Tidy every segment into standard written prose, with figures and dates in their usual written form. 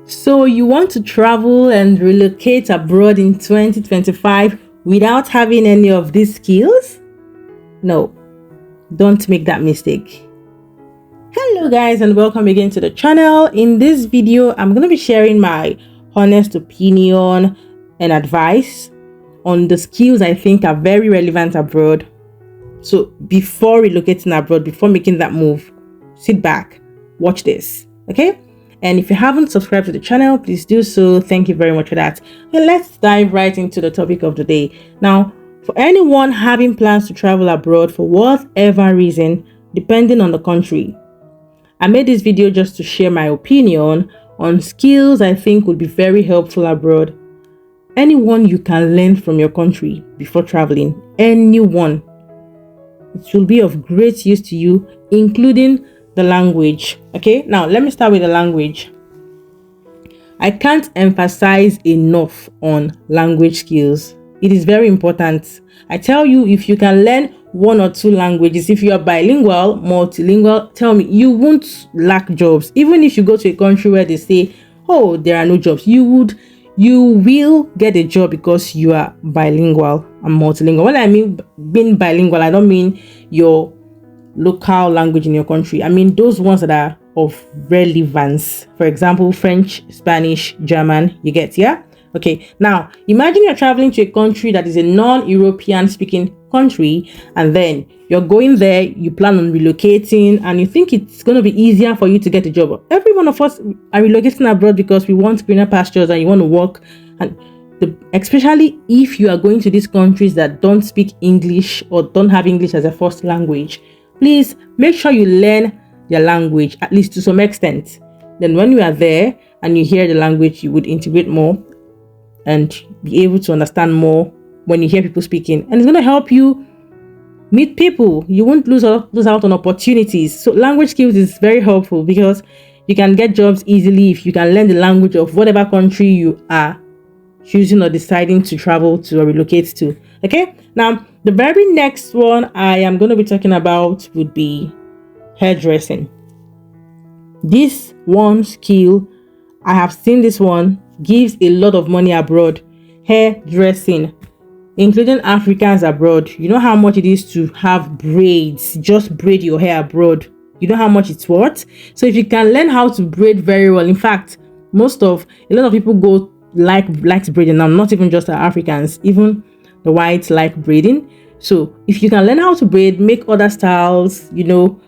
So you want to travel and relocate abroad in 2025 without having any of these skills? No, don't make that mistake. Hello guys, and welcome again to the channel. In this video, I'm going to be sharing my honest opinion and advice on the skills I think are very relevant abroad. So before relocating abroad, before making that move, sit back, watch this, okay? And if you haven't subscribed to the channel, please do so. Thank you very much for that. And let's dive right into the topic of the day. Now, for anyone having plans to travel abroad for whatever reason, depending on the country, I made this video just to share my opinion on skills I think would be very helpful abroad. Anyone you can learn from your country before traveling, anyone. It will be of great use to you, including the language. Okay, now let me start with the language. I can't emphasize enough on language skills. It is very important. I tell you, if you can learn one or two languages, if you are bilingual, multilingual, tell me, you won't lack jobs. Even if you go to a country where they say, oh, there are no jobs, you will get a job because you are bilingual and multilingual. When I mean being bilingual, I don't mean your local language in your country. I mean those ones that are of relevance. For example, French, Spanish, German, you get, yeah? Okay, now imagine you're traveling to a country that is a non-European speaking country, and then you're going there, you plan on relocating, and you think it's going to be easier for you to get a job. Every one of us are relocating abroad because we want greener pastures and you want to work, and especially if you are going to these countries that don't speak English or don't have English as a first language. Please make sure you learn their language, at least to some extent. Then when you are there and you hear the language, you would integrate more and be able to understand more when you hear people speaking. And it's going to help you meet people. You won't lose out on opportunities. So language skills is very helpful because you can get jobs easily if you can learn the language of whatever country you are choosing or deciding to travel to or relocate to. Okay, now the very next one I am going to be talking about would be hairdressing. This one skill, I have seen this one, gives a lot of money abroad. Hairdressing, including Africans abroad. You know how much it is to have braids, just braid your hair abroad. You know how much it's worth. So if you can learn how to braid very well, in fact, a lot of people go likes braiding now, not even just the Africans, even the whites like braiding. So if you can learn how to braid, make other styles, perming,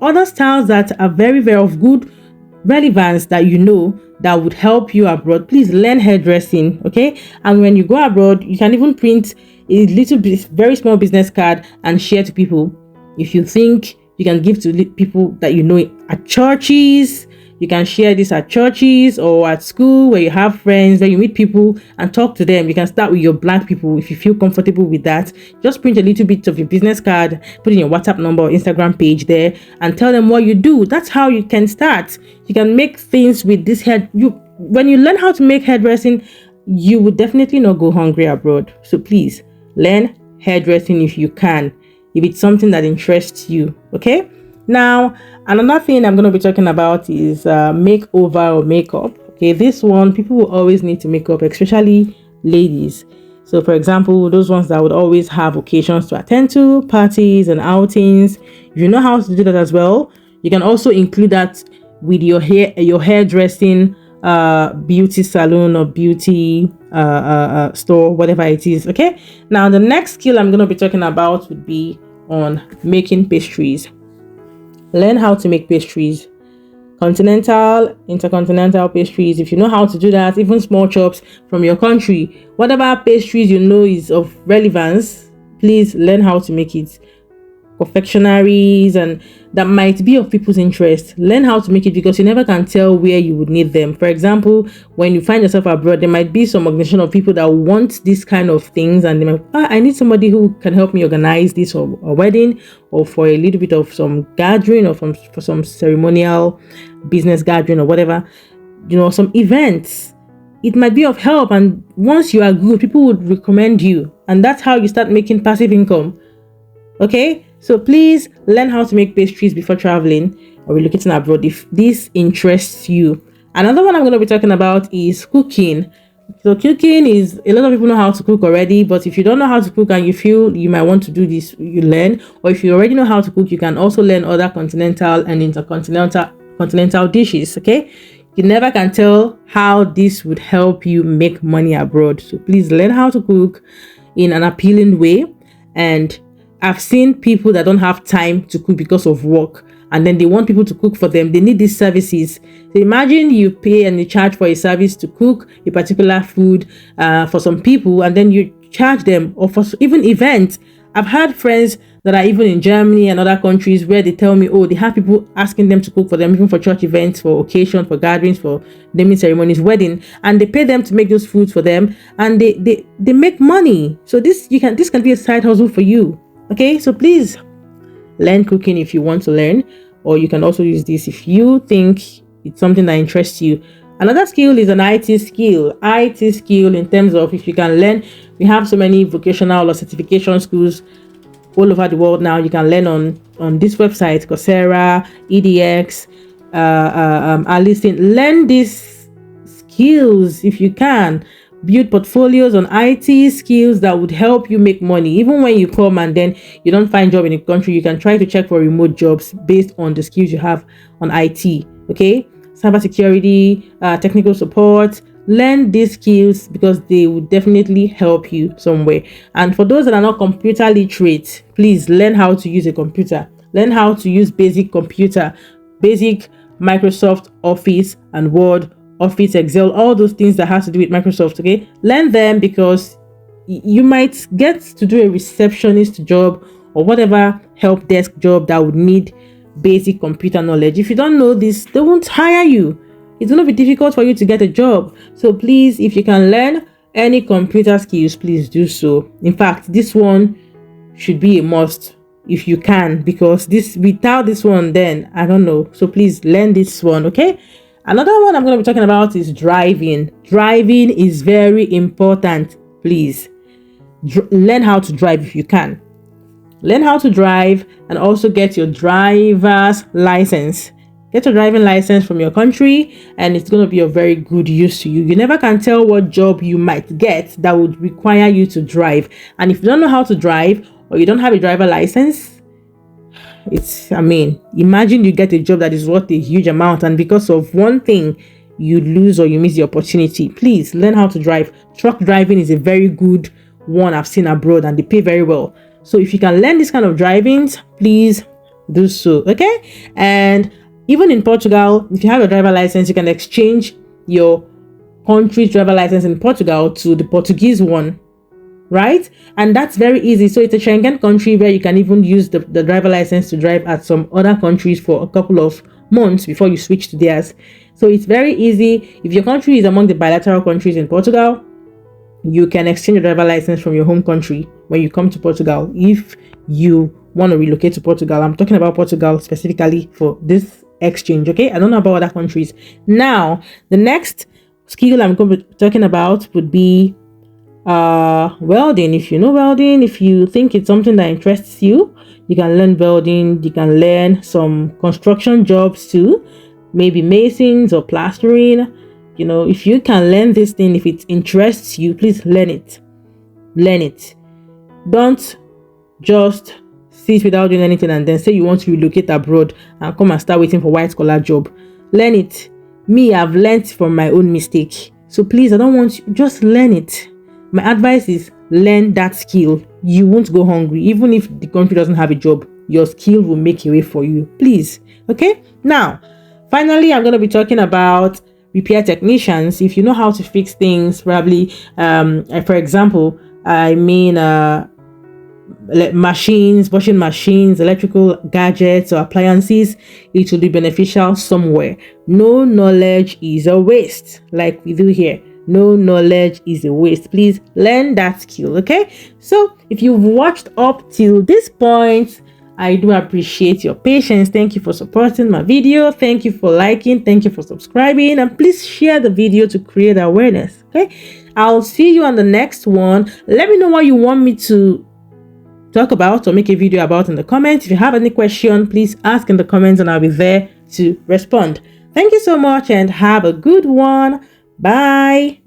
other styles that are very, very of good relevance that that would help you abroad, please learn hairdressing. Okay, and when you go abroad, you can even print a little bit, very small business card and share to people. If you think you can give to people that you know at churches, you can share this at churches or at school where you have friends, where you meet people and talk to them. You can start with your black people if you feel comfortable with that. Just print a little bit of your business card, put in your WhatsApp number or Instagram page there and tell them what you do. That's how you can start. You can make things with this hair. When you learn how to make hairdressing, you would definitely not go hungry abroad. So please learn hairdressing if you can, if it's something that interests you. Okay. Now, another thing I'm going to be talking about is makeover or makeup. Okay, this one, people will always need to make up, especially ladies. So, for example, those ones that would always have occasions to attend to, parties and outings. If you know how to do that as well, you can also include that with your hairdressing, beauty salon or beauty store, whatever it is. Okay, now the next skill I'm going to be talking about would be on making pastries. Learn how to make pastries, continental, intercontinental pastries. If you know how to do that, even small chops from your country, whatever pastries you know is of relevance, please learn how to make it. Confectionaries and that might be of people's interest, learn how to make it because you never can tell where you would need them. For example, when you find yourself abroad, there might be some organization of people that want this kind of things and they might, I need somebody who can help me organize this or a wedding or for a little bit of some gathering or for some ceremonial business gathering or whatever, some events. It might be of help, and once you are good, people would recommend you, and that's how you start making passive income. Okay, So please learn how to make pastries before traveling or relocating abroad if this interests you. Another one I'm going to be talking about is cooking. So cooking is, a lot of people know how to cook already, but if you don't know how to cook and you feel you might want to do this, you learn. Or if you already know how to cook, you can also learn other continental and intercontinental dishes. Okay, you never can tell how this would help you make money abroad. So please learn how to cook in an appealing way. And I've seen people that don't have time to cook because of work, and then they want people to cook for them. They need these services. So imagine you pay and you charge for a service to cook a particular food for some people, and then you charge them, or for even events. I've had friends that are even in Germany and other countries where they tell me, oh, they have people asking them to cook for them, even for church events, for occasions, for gatherings, for naming ceremonies, wedding, and they pay them to make those foods for them, and they make money. So this can be a side hustle for you. Okay, so please learn cooking if you want to learn, or you can also use this if you think it's something that interests you. Another skill is an IT skill. IT skill in terms of, if you can learn, we have so many vocational or certification schools all over the world now. You can learn on this website, Coursera, EDX, Listen. Learn these skills if you can. Build portfolios on IT skills that would help you make money. Even when you come and then you don't find job in a country, you can try to check for remote jobs based on the skills you have on IT. Okay, cybersecurity, technical support. Learn these skills because they will definitely help you somewhere. And for those that are not computer literate, please learn how to use a computer. Learn how to use basic computer, basic Microsoft Office and Word, Office, Excel, all those things that has to do with Microsoft. Okay, learn them because you might get to do a receptionist job or whatever help desk job that would need basic computer knowledge. If you don't know this, they won't hire you. It's going to be difficult for you to get a job. So please, if you can learn any computer skills, please do so. In fact, this one should be a must if you can, because without this one, then I don't know. So please learn this one. Okay, another one I'm going to be talking about is driving. Driving is very important. Please learn how to drive if you can. Learn how to drive and also get your driver's license. Get your driving license from your country, and it's going to be of very good use to you. You never can tell what job you might get that would require you to drive. And if you don't know how to drive or you don't have a driver license, imagine you get a job that is worth a huge amount, and because of one thing, you lose or you miss the opportunity. Please learn how to drive. Truck driving is a very good one I've seen abroad, and they pay very well. So if you can learn this kind of drivings, please do so. Okay, and even in Portugal, if you have a driver license, you can exchange your country's driver license in Portugal to the Portuguese one, right? And that's very easy. So it's a Schengen country where you can even use the driver license to drive at some other countries for a couple of months before you switch to theirs. So it's very easy. If your country is among the bilateral countries in Portugal, you can exchange your driver license from your home country when you come to Portugal. If you want to relocate to Portugal, I'm talking about Portugal specifically for this exchange. Okay, I don't know about other countries. Now, the next skill I'm going to be talking about would be welding. If you know welding, if you think it's something that interests you, you can learn welding. You can learn some construction jobs too, maybe masons or plastering. You know, if you can learn this thing, if it interests you, please learn it. Learn it. Don't just sit without doing anything and then say you want to relocate abroad and come and start waiting for white collar job. Learn it. I've learned from my own mistake. So please, I don't want you, just learn it. My advice is learn that skill. You won't go hungry. Even if the country doesn't have a job, your skill will make a way for you. Please. Okay. Now, finally, I'm going to be talking about repair technicians. If you know how to fix things, probably, for example, machines, washing machines, electrical gadgets or appliances, it will be beneficial somewhere. No knowledge is a waste, like we do here. No knowledge is a waste. Please learn that skill. Okay, so if you've watched up till this point, I do appreciate your patience. Thank you for supporting my video. Thank you for liking. Thank you for subscribing, and please share the video to create awareness. Okay, I'll see you on the next one. Let me know what you want me to talk about or make a video about in the comments. If you have any question, please ask in the comments and I'll be there to respond. Thank you so much and have a good one. Bye.